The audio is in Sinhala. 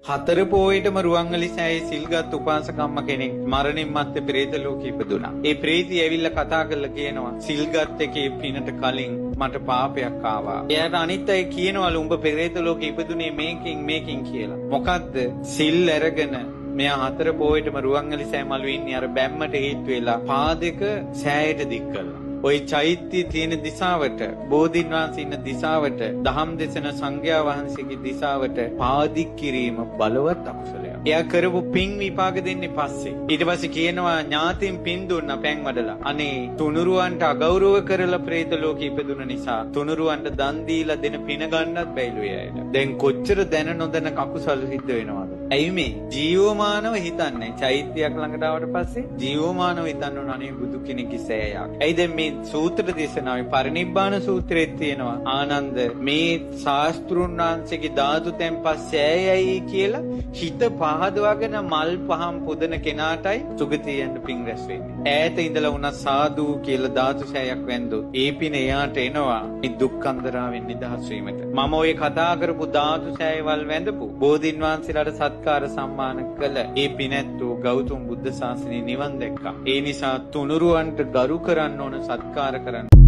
හතර පෝයටම රුවන්වැලි සෑයේ සිල්ගත් උපාසකම්ම කෙනෙක් මරණින් මත්තේ ප්‍රේත ලෝකෙ ඉපදුනා. ඒ ප්‍රේතී ඇවිල්ලා කතා කරලා කියනවා සිල්ගත් එකේ පිනට කලින් මට පාපයක් ආවා. එයාට අනිත් අය කියනවලු උඹ ප්‍රේත ලෝකෙ ඉපදුනේ මේකින් කියලා. මොකද්ද? සිල් අරගෙන මෙයා හතර පෝයටම රුවන්වැලි සෑ මළුවේ ඉන්නේ අර බැම්මට හේතු වෙලා පාදක සෑයට දික් කළා. ওই චෛත්‍ය තියෙන දිශාවට බෝධින් වහන්සේ ඉන්න දිශාවට දහම් දෙසන සංඝයා වහන්සේගේ දිශාවට පාදික් කිරීම බලවත් අකුසලයක්. එයා කරපු පින් විපාක දෙන්නේ පස්සේ. ඊට පස්සේ කියනවා ඥාතින් පින් දුන්නා පෑන් වඩලා. අනේ තුනුරුවන්ට අගෞරව කරලා ප්‍රේත ලෝකෙ ඉපදුන නිසා තුනුරුවන්ට දන් දීලා දෙන පින ගන්නත් බැයිලු එයාට. දැන් කොච්චර දැන නොදැන කකුසල් සිද්ධ වෙනවද? ඇයි මේ ජීවමානව හිතන්නේ චෛත්‍යයක් ළඟට ආවට පස්සේ ජීවමානව හිතන්න ඕන අනේ බුදු කෙනෙක්ගේ සෑයක්. ඇයි දැන් මේ සූත්‍ර දේශනාවේ පරිනිබ්බාන සූත්‍රයේ තියෙනවා ආනන්ද මේ ශාස්ත්‍රුන් වහන්සේගේ ධාතු තැන්පත් සෑයයි කියලා හිත පහදවගෙන මල් පහම් පුදන කෙනාටයි සුගතිය යන්න පින් රැස් වෙන්නේ. ඈත ඉඳලා උනා සාදු කියලා ධාතු සෑයක් වැන්දොත් ඒ පින එයාට එනවා මේ දුක්ඛන්දරාවෙන් නිදහස් වීමට. මම ඔය කතා කරපු ධාතු සෑයවල් වැඳපු බෝධින් වහන්සේලාට සත්කාර සම්මාන කළ ඒ පිනැත්තෝ ගෞතම බුද්ධ ශාසනයේ නිවන් දැක්කා. ඒ නිසා තුනුරුවන්ට ගරු කරන්න ඕන සත්කාර කරන්න